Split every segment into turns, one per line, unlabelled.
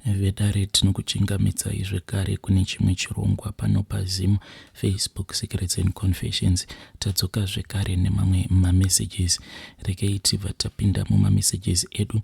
Vedare tinokuchingamidzai zvekare kune chimwe chirongwa pano paZim, Facebook Secrets and Confessions. Tadzoka zvekare nemamwe mamessages. Rekei tibva tapinda mumamessages edu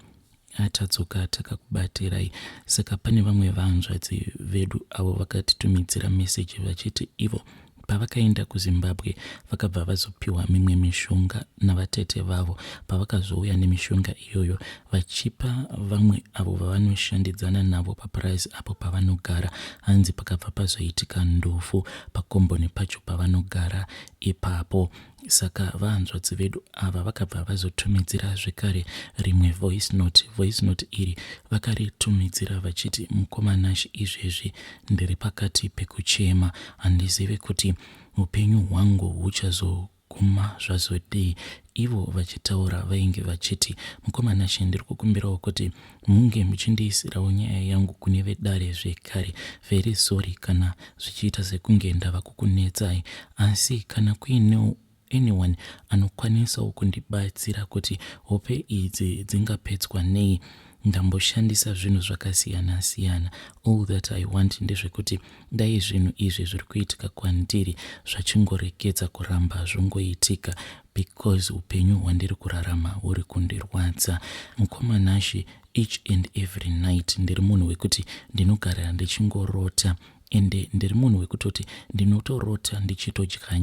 atadzoka takakubatirai. Saka pane vamwe vahanzvadzi vedu avo vakatitumidzira message vachiti ivo pavakaenda kuZimbabwe vakabva vazopiwa mimwe mishonga navatete vavo. Pavakazouya nemishonga iyoyo vachipa vamwe avo vavanoshandidzana navo papurazi apo pavanogara, hanzi pakabva pazoitika ndofu pakomboni pacho pavanogara ipapo. Saka vahanzvadzi vedu ava vakabva vazotumidzira zvekare rimwe voice note iri vakaritumidzira vachiti mukomanashi izvezvi ndiri pakati pekuchema, handizive kuti upenyu hwangu huchazoguma zvazodei. Ivo vachitaura vainge vachiti mukomanashi ndiri kukumbirawo kuti munge muchindiisirawo nyaya yangu kune vedare zvekare. Very sorry kana zvichiita sekunge ndava kukunetsai, asi kana kuinewo anyone anokwanisawo kundibatsira kuti hope idzi dzingapedzwa nei, ndamboshandisa zvinhu zvakasiyana siyana. All that I want ndezvekuti dai zvinhu izvi zviri kuitika kwandiri zvachingorekedza kuramba zvongoitika, because upenyu hwandiri kurarama huri kundirwadza. Mukomanashi each and every night ndiri munhu wekuti ndinogara ndichingorota, ende ndiri munhu wekutoti ndinotorota ndichitodya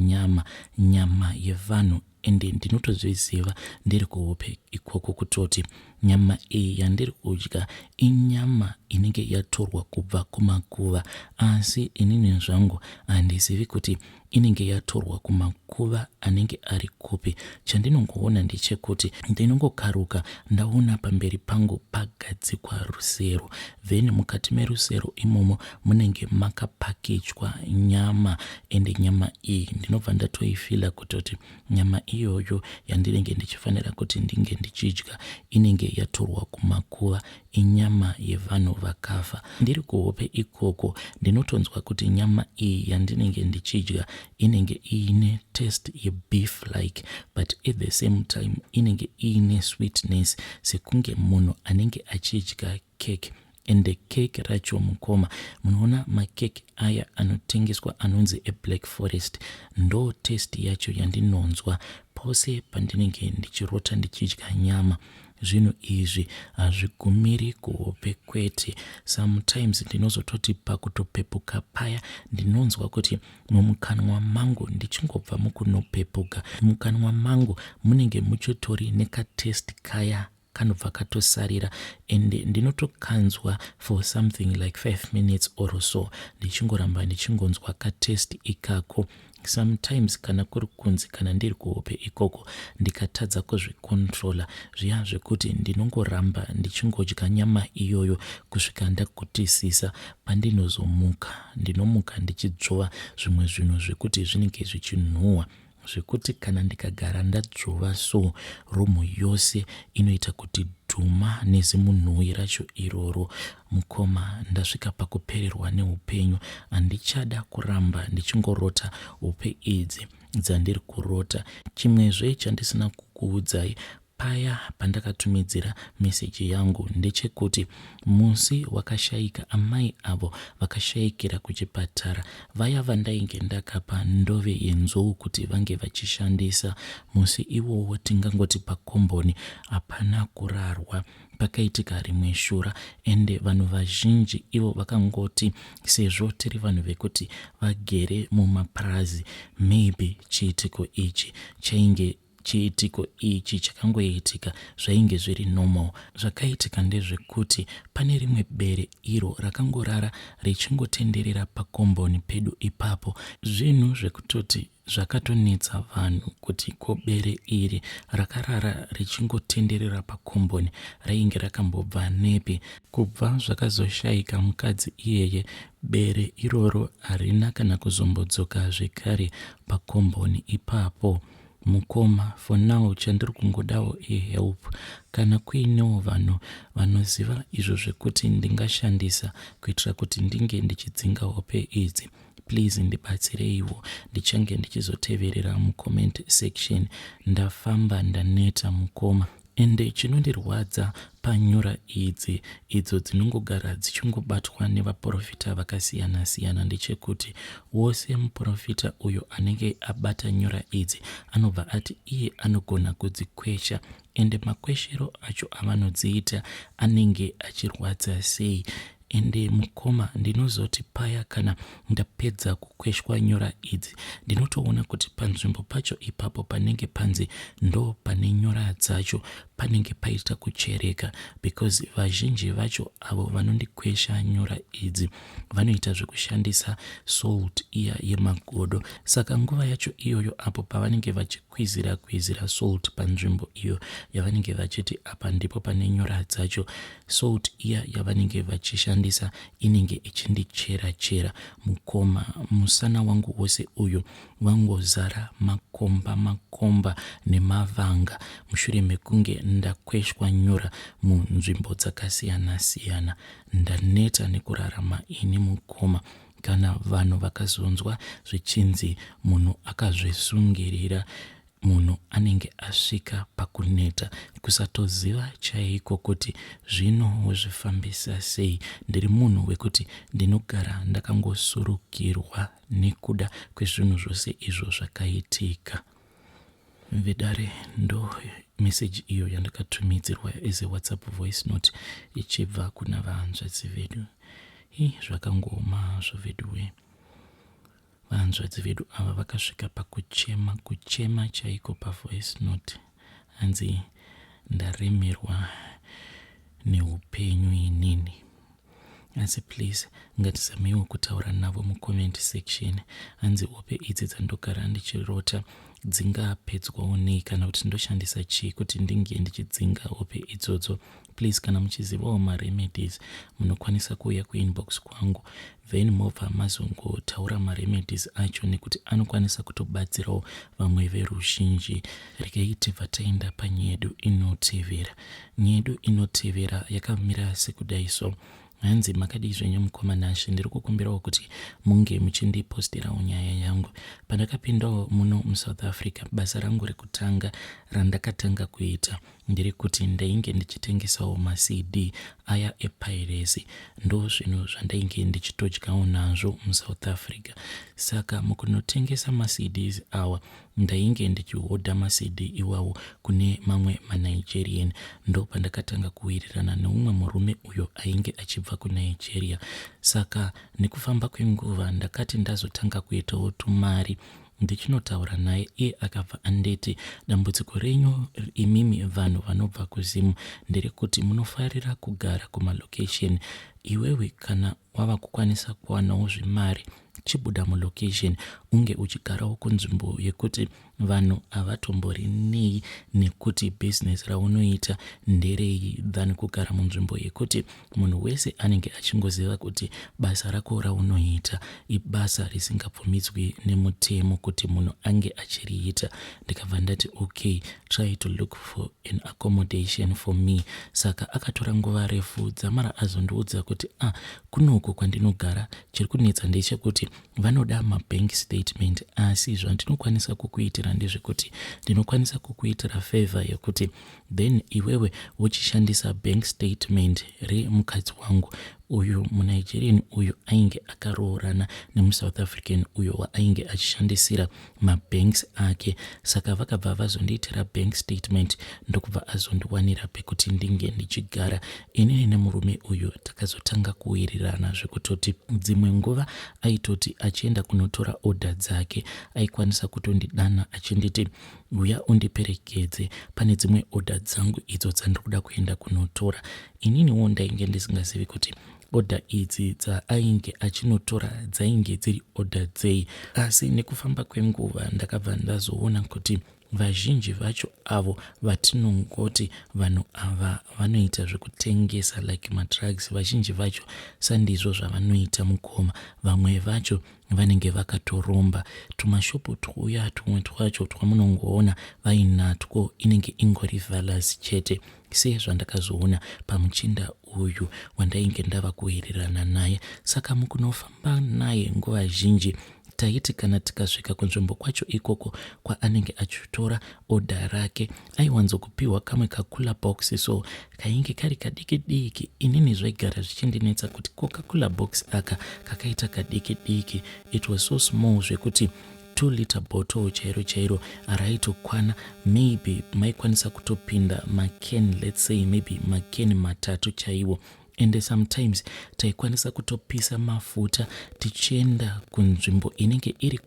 nyama yevanhu, ende ndinotozviziva ndiri kuhope ikoko kutoti nyama iyi yandiri kudya inyama inenge yatorwa kubva kumakuva, asi inini zvangu handizivi kuti inenge yatorwa kumakuva anenge ari kupi. Chandinongoona ndechekuti ndinongokaruka ndaona pamberi pangu pagadzikwa rusero, then mukati merusero imomo munenge makapakichwa nyama, ende nyama iyi ndinobva ndatoifila kutoti nyama iyoyo yandinenge ndichifanira kuti ndinge ndichidya inenge yatorwa kumakuva, inyama yevanhu vakafa. Ndiri kuhope ikoko ndinotonzwa kuti nyama iyi yandinenge ndichidya inenge iine taste yebeef like, but at the same time inenge iine sweetness sekunge munhu anenge achidya cake. Ende cake racho mukoma, munoona makeke aya anotengeswa anonzi eBlack Forest, ndo taste yacho yandinonzwa pose pandinenge ndichirota ndichidya nyama. Zvinhu izvi hazvigumiri kuhope kwete. Sometimes ndinozototi pakutopepuka paya ndinonzwa kuti mumukanwa mangu ndichingobva mukunopepuka, mukanwa mangu munenge muchitori nekatesti kaya kanobva katosarira, ende ndinotokanzwa for something like 5 minutes or so ndichingoramba ndichingonzwa katesti ikako. Sometimes kana kuri kunzi kana ndiri kuhope ikoko ndikatadza kuzvikontrola zviya zvekuti ndinongoramba ndichingodya nyama iyoyo kusvika ndakutisisa, pandinozomuka ndinomuka ndichidzvova zvimwe zvinhu zvekuti zvinenge zvichinhuhwa, zvekuti kana ndikagara ndadzvova so rumu yose inoita kuti dhuma nezimunhuwi racho iroro. Mukoma, ndasvika pakupererwa neupenyu, handichada kuramba ndichingorota hope idzi dzandiri kurota. Chimwezve chandisina kukuudzai paya pandakatumidzira meseji yangu ndechekuti musi wakashayika amai avo vakashayikira kuchipatara, vaya vandainge ndakapa ndove yenzou kuti vange vachishandisa, musi iwowo tingangoti pakomboni hapana kurarwa, pakaitika rimwe shura, ende vanhu vazhinji ivo vakangoti sezvo tiri vanhu vekuti vagere mumapurazi, maybe chiitiko ichi chakangoitika zvainge zviri normal. Zvakaitika ndezvekuti pane rimwe bere iro rakangorara richingotenderera pakomboni pedu ipapo, zvinhu zvekutoti zvakatonetsa vanhu kuti ko bere iri rakarara richingotenderera pakomboni rainge rakambobva nepi. Kubva zvakazoshayika mukadzi iyeye, bere iroro harina kana kuzombodzoka zvekare pakomboni ipapo. Mukoma, for now chandiri kungodawo help. Kana kuinewo vanhu vanoziva izvo zvekuti ndingashandisa kuitira kuti ndinge ndichidzinga hope idzi, please ndibatsireiwo. Ndichange ndichizoteverera mucomment section. Ndafamba ndaneta mukoma. ende chinondirwadza panyura idzi idzo dzinongogara dzichingobatwa nevaprofita vakasiyana-siyana ndechekuti wose muprofita uyo anenge abata nyura idzi anobva ati iye anogona kudzikwesha, ende makweshero acho avanodziita anenge achirwadza sei. Ende mukoma ndinozoti paya kana ndapedza kukweshwa nyura idzi ndinotoona kuti panzvimbo pacho ipapo panenge panzi ndo pane nyura dzacho panenge paita kuchereka, because vazhinji vacho avo vanondikwesha nyura idzi vanoita zvekushandisa salt iya yemagodo. Saka nguva yacho iyoyo apo pavanenge vachikwizira salt panzvimbo iyo yavanenge vachiti apa ndipo pane nyura dzacho, salt iya yavanenge vachishandisa inenge ichindichera mukoma. Musana wangu wose uyu wangozara makomba nemavanga mushure mekunge ndakweshwa nyura munzvimbo dzakasiyana-siyana. Ndaneta nekurarama ini mukoma. Kana vanhu vakazonzwa zvichinzi munhu akazvisungirira, munhu anenge asvika pakuneta, kusatoziva chaiko kuti zvino wozvifambisa sei. Ndiri munhu wekuti ndinogara ndakangosurukirwa nekuda kwezvinhu zvose izvo zvakaitika. Vedare ndo message iyo yandakatumidzirwa as a WhatsApp voice note ichibva kuna vahanzvadzi vedu. Zvakangoma zvoveduwe. Vahanzvadzi vedu ava vakasvika pakuchema chaiko pavoice note. Hanzi ndaremerwa neupenyu inini. Asi please ngatizamewo kutaura navo mucomment section. Hanzi hope idzi dzandogara ndichirota dzingapedzwawo nei, kana kuti ndoshandisa chii kuti ndinge ndichidzinga hope idzodzo. Please kana muchizivawo maremedies munokwanisa kuuya kuinbox kwangu, then mobva mazongotaura maremedies acho nekuti anokwanisa kutobatsirawo vamwe veruzhinji. Regai tibva taenda panyedu inotevera. Nyedu inotevera yakamira sekudai so. Hanzi makadii zvenyu mukoma Nashi, ndiri kukumbirawo kuti munge muchindipostirawo nyaya yangu. Pandakapindawo muno muSouth Africa, basa rangu rekutanga randakatanga kuita ndiri kuti ndainge ndichitengesawo maCD aya epiracy. Ndo zvinhu zvandainge ndichitodyawo nazvo muSouth Africa. Saka mukunotengesa maCDs awa ndainge ndichihodha maCD iwawo kune mamwe maNigerian. Ndo pandakatanga kuwirirana neumwe murume uyo ainge achibva kuNigeria. Saka nekufamba kwenguva ndakati ndazotanga kuitawo tumari ndichinotaura naye, iye akabva andeti dambudziko renyu imimi vanhu vanobva kuzimu ndere kuti munofarira kugara kumalocation. Iwewe kana wava kukwanisa kuwanawo zvimari chibuda mulocation unge uchigarawo kunzvimbo yekuti vanhu havatombori nei nekuti business raunoita nderei than kugara munzvimbo yekuti munhu wese anenge achingoziva kuti basa rako raunoita ibasa risingabvumidzwi nemutemo kuti munhu ange achiriita. Ndikabva ndati okay, try to look for an accommodation for me. Saka akatora nguva refu dzamara azondiudza kuti kunoko kwandinogara chiri kunetsa ndechekuti vanoda mabank statement, asi zvandinokwanisa kukuitira ndezvekuti ndinokwanisa kukuitira favor yekuti then iwewe uchishandisa bank statement remukadzi wangu uyu muNigerian uyu ainge akaroorana nemuSouth African uyo waainge achishandisira mabanks ake. Saka vakabva vazondiitira bank statement ndokubva azondiwanira pekuti ndinge ndichigara. Inini nemurume uyu takazotanga kuwirirana zvekutoti dzimwe nguva aitoti achienda kunotora order dzake aikwanisa kutondidana achinditi uya undiperekedze, pane dzimwe order dzangu idzo dzandikuda kuenda kunotora. Ininiwo ndainge ndisingazivi kuti order idzi dzaainge achinotora dzainge dziri order dzei. Asi nekufamba kwenguva ndakabva ndazoona kuti vazhinji vacho avo vatinongoti vanhu ava vanoita zvekutengesa like madrugs, vazhinji vacho sandizvo zvavanoita mukoma. Vamwe vacho vanenge vakatoromba tumashopu tuya tumwe twacho twamunongoona vainatwo inenge ingori valas chete, sezvandakazoona pamuchinda uyu wandainge ndava kuwirirana naye. Saka mukunofamba naye nguva zhinji taiti kana tikasvika kunzvimbo kwacho ikoko kwaanenge achitora oda rake aiwanzokupiwa kamwe kakula box, so kainge kari kadiki diki. Inini zvaigara zvichindinetsa kuti Coca-Cola box aka kakaita kadiki diki. It was so small zvekuti 2 liter bottle chairo raitokwana, maybe maikwanisa kutopinda maken, let's say maybe maken 3 chaiwo. And sometimes taikwanisa kutopisa mafuta tichienda kunzvimbo inenge iri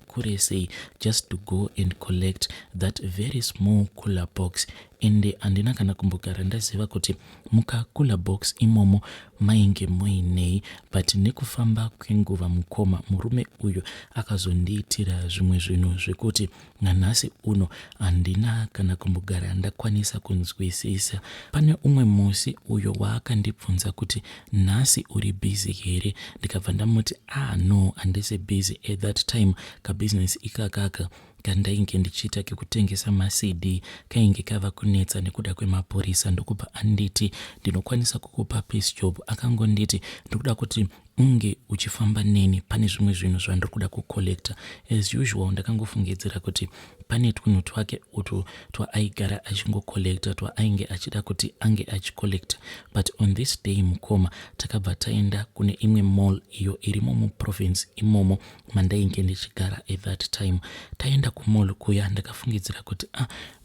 kure sei, just to go and collect that very small cooler box. Ende handina kana kumbogara ndaziva kuti mukakula box imomo mainge muinei, but nekufamba kwenguva mukoma murume uyo akazondiitira zvimwe zvinhu zvekuti nanhasi uno handina kana kumbogara ndakwanisa kunzwisisa. Pane umwe musi uyo waakandibvunza kuti nhasi uri busy here, ndikabva ndamuti no, handisi busy at that time. Kabusiness ikakaka kandainge ndichiita kekutengesa maCD kainge kava kunetsa nekuda kwemapurisa, ndokupa anditi ndinokwanisa kukupa peace job. Akangonditi ndokuda kuti unge uchifamba neni, pane zvimwe zvinhu zvandiri kuda kukolekta. As usual ndakangofungidzira kuti pane twunhu twake utu twaaigara achingokolekta twaainge achida kuti ange achikolekta. But on this day mukoma takabva taenda kune imwe mall iyo irimo muprovince imomo mandainge ndichigara at that time. Taenda kumall kuya ndakafungidzira kuti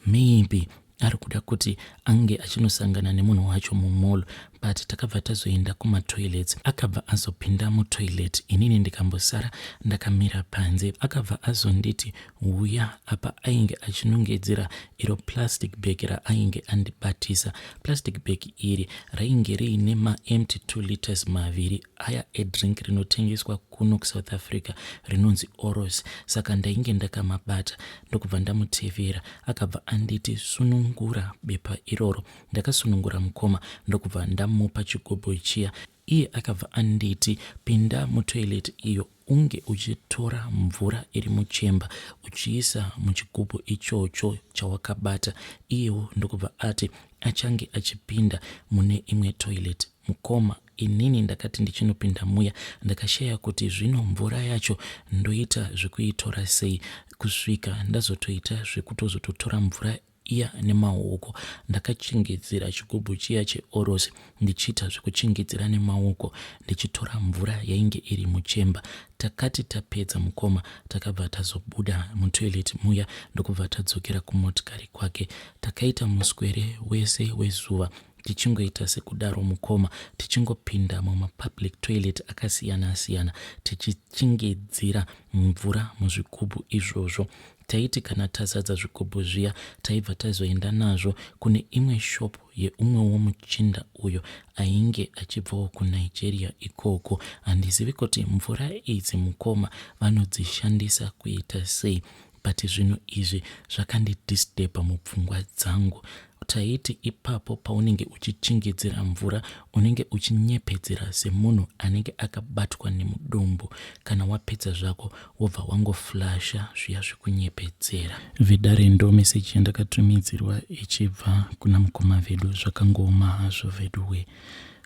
maybe ari kuda kuti ange achinosangana nemunhu wacho mumall, but takabva tazoenda kumatoilets. Akabva azopinda mutoilet, inini ndikambosara ndakamira panze. Akabva azonditi uya apa ainge achinongedzera iro plastic bag raainge andibatisa. Plastic bag iri rainge riine ma-empty 2 liters maviri aya edrink rinotengeswa kuno kuSouth Africa rinonzi Oros. Saka ndainge ndakamabata ndokubva ndamutevera. Akabva anditi sunungura bepa iroro. Ndakasunungura mukoma ndokubva ndamupa chigubhu chiya. Iye akabva anditi pinda mutoilet iyo unge uchitora mvura iri muchemba uchiisa muchigubhu ichocho chawakabata. Iyewo ndokubva ati achange achipinda mune imwe toilet. Mukoma inini ndakati ndichinopinda muya ndakashaya kuti zvino mvura yacho ndoita zvekuitora sei, kusvika ndazotoita zvekutozototora mvura iya nemaoko. Ndakachingedzera chigubhu chiya cheOros ndichiita zvekuchingedzera nemaoko ndichitora mvura yainge iri muchemba. Takati tapedza mukoma takabva tazobuda mutoilet muya ndokubva tadzokera kumotikari kwake. Takaita muswere wese wezuva tichingoita sekudaro mukoma, tichingopinda mumapublic toilet akasiyana siyana tichichingedzera mvura muzvigubhu izvozvo. Taiti kana tazadza zvigubhu zviya taibva tazoenda nazvo kune imwe shop yeumwewo muchinda uyo ainge achibvawo kuNigeria ikoko. Handizivi kuti mvura idzi mukoma vanodzishandisa kuita sei, but zvinhu izvi zvakandidisturba mupfungwa dzangu. Taiti ipapo paunenge uchichingedzera mvura unenge uchinyepedzera semunhu anenge akabatwa nemudumbu. Kana wapedza zvako wobva wangoflasha zviya zvekunyepedzera. Vedare ndo meseji yandakatumidzirwa ichibva kuna mukoma vedu. Zvakangooma hazvo veduwe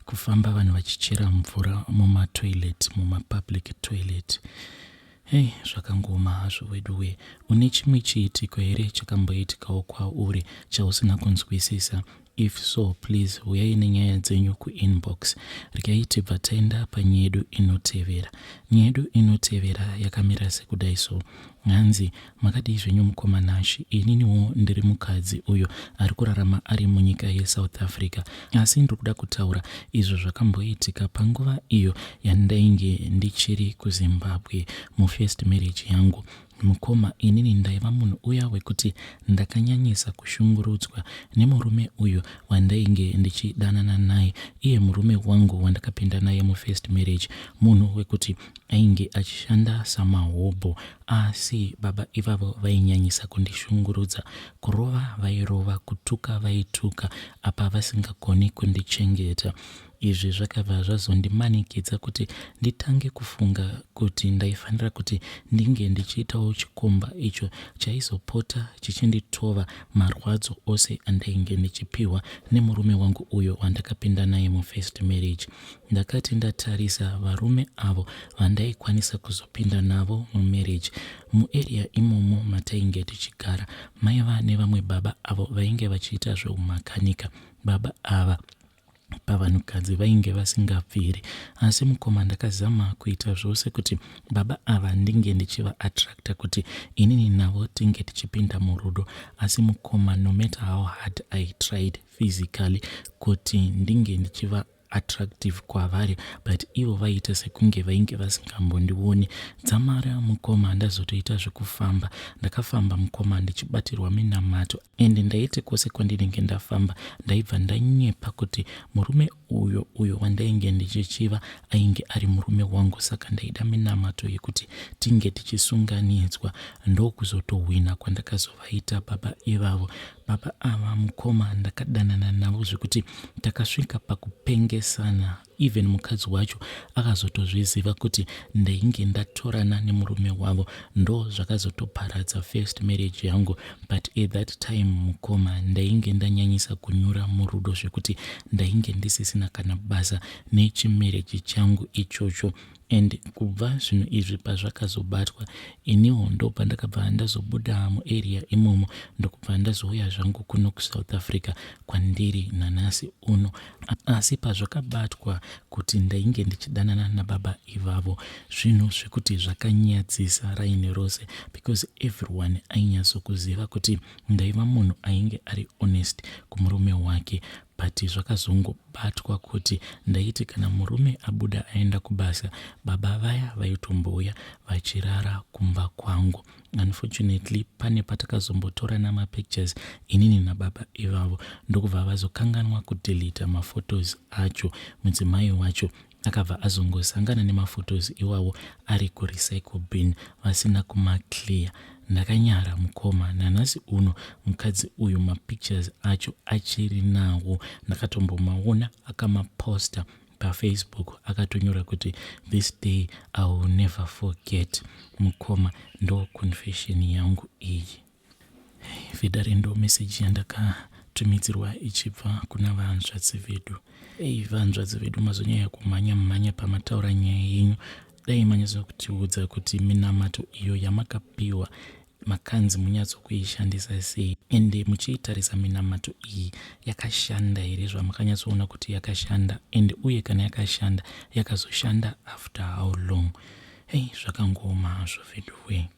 kufamba vanhu vachichera mvura mumatoilet, mumapublic toilet. Hey, zvakangooma hazvo weduwe. Une chimwe chiitiko here chakamboitikawo kwauri chausina kunzwisisa? If so, please uyai nenyaya dzenyu kuinbox. Regai tibva taenda panyedu inotevera. Nyedu inotevera yakamira sekudai so. Hanzi makadii zvenyu mukoma Nashi? Ininiwo ndiri mukadzi uyo ari kurarama ari munyika yeSouth Africa. Asi ndiri kuda kutaura izvo zvakamboitika panguva iyo yandainge ndichiri kuZimbabwe mufirst marriage yangu. Mukoma inini ndaiva munhu uya wekuti ndakanyanyisa kushungurudzwa nemurume uyo wandainge ndichidanana naye. Iye murume wangu wandakapinda naye mufirst marriage munhu wekuti ainge achishanda samahobho, asi baba ivavo vainyanyisa kundishungurudza. Kurova vairova, kutuka vaituka, apa vasingagoni kundichengeta. izvi zvakabva zvazondimanikidza kuti nditange kufunga kuti ndaifanira kuti ndinge ndichiitawo chikomba icho chaizopota chichinditova marwadzo ose andainge ndichipiwa nemurume wangu uyo wandakapinda naye mufirst marriage. Ndakati ndatarisa varume avo vandaikwanisa kuzopinda navo mumarriage muarea imomo matainge tichigara, maiva nevamwe baba avo vainge vachiita zveumakanika. Baba ava pavanhukadzi vainge vasingabviri, asi mukoma ndakazama kuita zvose kuti baba ava ndinge ndichiva attracta kuti inini navo tinge tichipinda murudo, asi mukoma no matter how hard I tried physically kuti ndinge ndichiva attractive kwavari, but ivo vaita sekunge vainge vasingambondioni. Dzamara mukoma ndazotoita zvekufamba, ndakafamba mukoma ndichibatirwa minamato, ende ndaite kwose kwandinenge ndafamba ndaibva ndanyepa kuti murume uyo wandainge ndichichiva ainge ari murume wangu. Saka ndaida minamato yekuti tinge tichisunganidzwa, ndokuzotohwina kwandakazovaita baba ivavo. Baba ava mukoma ndakadanana navo zvekuti takasvika pakupengesana. Even mukadzi wacho akazotozviziva kuti ndainge ndatorana nemurume wavo, ndo zvakazotoparadza first marriage yangu. But at that time mukoma ndainge ndanyanyisa kunyura murudo zvekuti ndainge ndisisina kana basa nechimarriage changu ichocho. And kubva zvinhu izvi pazvakazobatwa, iniwo ndo pandakabva ndazobuda muarea imomo, ndokubva ndazouya zvangu kuno kuSouth Africa kwandiri nanhasi uno. Asi pazvakabatwa kuti ndainge ndichidanana nababa ivavo, zvinhu zvekuti zvakanyadzisa raini rose, because everyone ainyatsokuziva kuti ndaiva munhu ainge ari honest kumurume wake. But zvakazongobatwa kuti ndaiti kana murume abuda aenda kubasa, baba vaya vaitombouya vachirara kumba kwangu. Unfortunately pane patakazombotora namapictures inini nababa ivavo, ndokubva vazokanganwa kudelita maphotos acho. Mudzimai wacho akabva azongosangana nemafotos iwawo ari kurecycle bin vasina kumaclear. Ndakanyara mukoma, nanhasi uno mukadzi uyu mapictures acho achiri nawo. Ndakatombomaona akamaposta paFacebook, akatonyora kuti this day I will never forget. Mukoma ndo confession yangu iyi. Vidare ndo message yandakatumidzirwa ichibva kuna vahanzvadzi vedu. Vahanzvadzi vedu mazonyanya kumhanya pamataura nyaya yenyu. Dai manyatsotiudza kuti minamato iyo yamakapiwa makanzi munyatsokuishandisa sei, ende muchiitarisa minamato iyi yakashanda here zvamakanyatsoona kuti yakashanda, ende uye kana yakashanda yakazoshanda after how long. Zvakangoma hazvo vedu we.